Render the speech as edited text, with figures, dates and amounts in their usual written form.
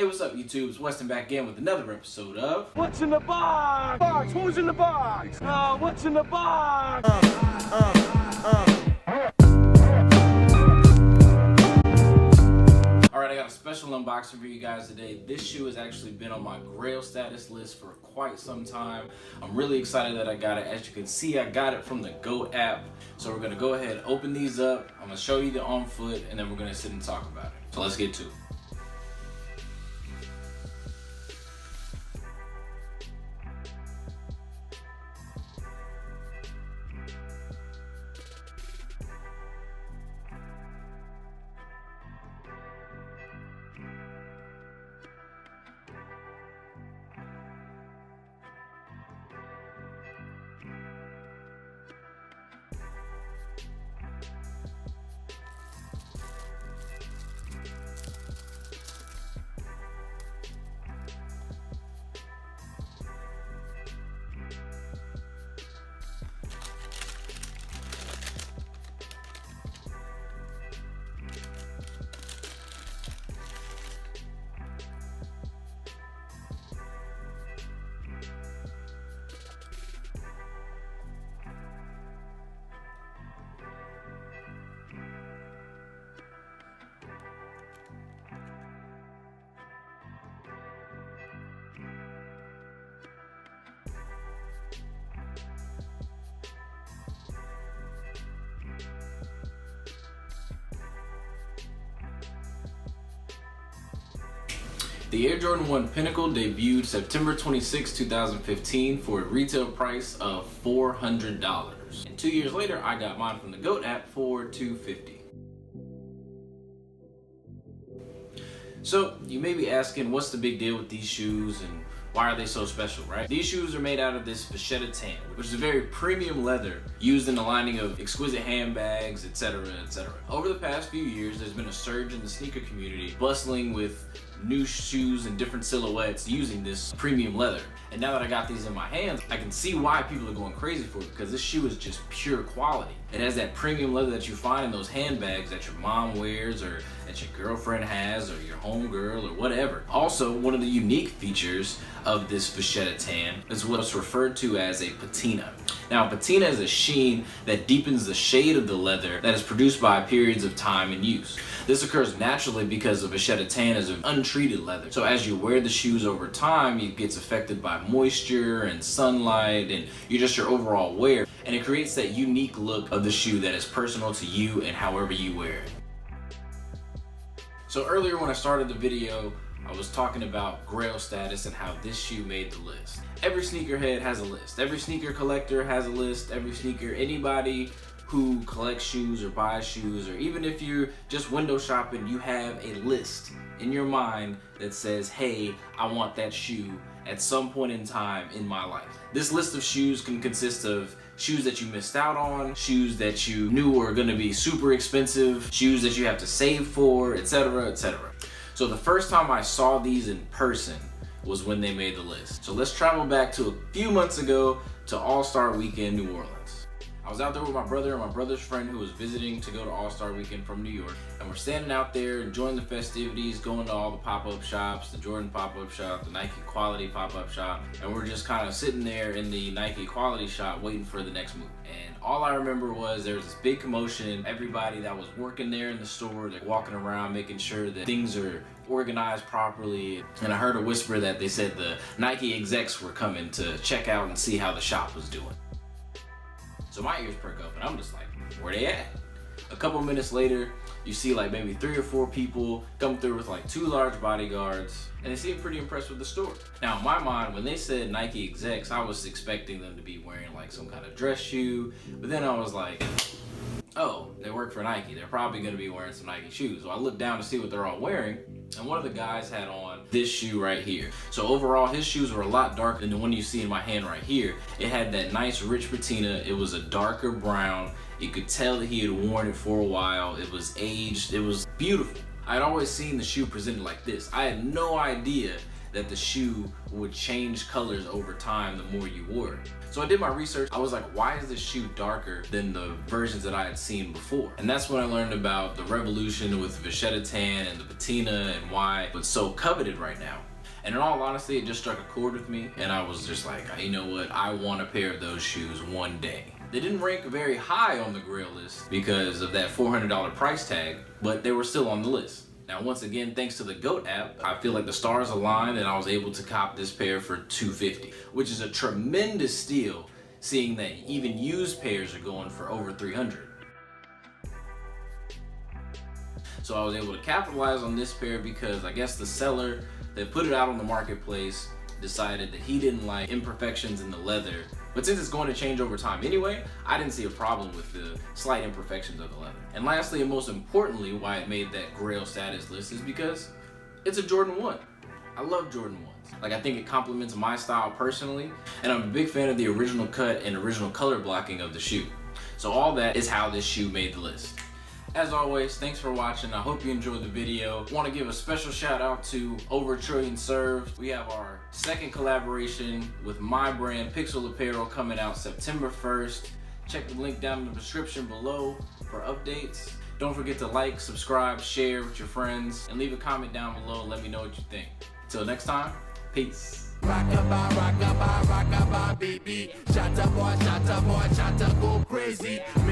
What's up, YouTube? It's Weston back in with another episode of What's in the box? Box? Who's in the box? What's in the box? Alright, I got a special unboxing for you guys today. This shoe has actually been on my Grail status list for quite some time. I'm really excited that I got it. As you can see, I got it from the GOAT app. So we're gonna go ahead and open these up. I'm gonna show you the on foot and then we're gonna sit and talk about it. So let's get to it. The Air Jordan 1 Pinnacle debuted September 26, 2015 for a retail price of $400. And 2 years later, I got mine from the GOAT app for $250. So, you may be asking, what's the big deal with these shoes and why are they so special, right? These shoes are made out of this Vachetta tan, which is a very premium leather used in the lining of exquisite handbags, etc., etc. Over the past few years, there's been a surge in the sneaker community bustling with new shoes and different silhouettes using this premium leather. And now that I got these in my hands, I can see why people are going crazy for it, because this shoe is just pure quality. It has that premium leather that you find in those handbags that your mom wears or that your girlfriend has or your homegirl or whatever. Also, one of the unique features of this Vachetta tan is what's referred to as a patina. Now, patina is a sheen that deepens the shade of the leather that is produced by periods of time and use. This occurs naturally because the Vachetta tan is an untreated leather. So as you wear the shoes over time, it gets affected by moisture and sunlight and your overall wear. And it creates that unique look of the shoe that is personal to you and however you wear it. So earlier when I started the video, I was talking about Grail status and how this shoe made the list. Every sneakerhead has a list. Every sneaker collector has a list. Every sneaker, anybody who collects shoes or buys shoes, or even if you're just window shopping, you have a list in your mind that says, hey, I want that shoe at some point in time in my life. This list of shoes can consist of shoes that you missed out on, shoes that you knew were gonna be super expensive, shoes that you have to save for, etc., etc. So the first time I saw these in person was when they made the list. So let's travel back to a few months ago to All-Star Weekend, New Orleans. I was out there with my brother and my brother's friend who was visiting to go to All-Star Weekend from New York. And we're standing out there enjoying the festivities, going to all the pop-up shops, the Jordan pop-up shop, the Nike Quality pop-up shop. And we're just kind of sitting there in the Nike Quality shop waiting for the next move. And all I remember was there was this big commotion. Everybody that was working there in the store, they're walking around making sure that things are organized properly. And I heard a whisper that they said the Nike execs were coming to check out and see how the shop was doing. So my ears perk up and I'm just like, where they at? A couple minutes later, you see like maybe 3 or 4 people come through with like 2 large bodyguards, and they seem pretty impressed with the store. Now in my mind, when they said Nike execs, I was expecting them to be wearing like some kind of dress shoe, but then I was like, oh, they work for Nike. They're probably gonna be wearing some Nike shoes. So I looked down to see what they're all wearing, and one of the guys had on this shoe right here. So overall, his shoes were a lot darker than the one you see in my hand right here. It had that nice rich patina. It was a darker brown. You could tell that he had worn it for a while. It was aged. It was beautiful. I'd always seen the shoe presented like this. I had no idea that the shoe would change colors over time the more you wore it. So I did my research. I was like, why is this shoe darker than the versions that I had seen before? And that's when I learned about the revolution with Vachetta tan and the patina and why it's so coveted right now. And in all honesty, it just struck a chord with me, and I was just like, you know what, I want a pair of those shoes one day. They didn't rank very high on the Grail list because of that $400 price tag, but they were still on the list. Now, once again, thanks to the GOAT app, I feel like the stars aligned and I was able to cop this pair for $250, which is a tremendous steal, seeing that even used pairs are going for over $300. So I was able to capitalize on this pair because I guess the seller that put it out on the marketplace decided that he didn't like imperfections in the leather. But since it's going to change over time anyway, I didn't see a problem with the slight imperfections of the leather. And lastly, and most importantly, why it made that Grail status list is because it's a Jordan 1. I love Jordan 1s. Like, I think it complements my style personally, and I'm a big fan of the original cut and original color blocking of the shoe. So all that is how this shoe made the list. As always, thanks for watching. I hope you enjoyed the video. I want to give a special shout out to Over a Trillion Served. We have our second collaboration with my brand, Pixel Apparel, coming out September 1st. Check the link down in the description below for updates. Don't forget to like, subscribe, share with your friends, and leave a comment down below and let me know what you think. Till next time, peace. Rockabye, rockabye, rockabye, baby. Shatta boy, go crazy.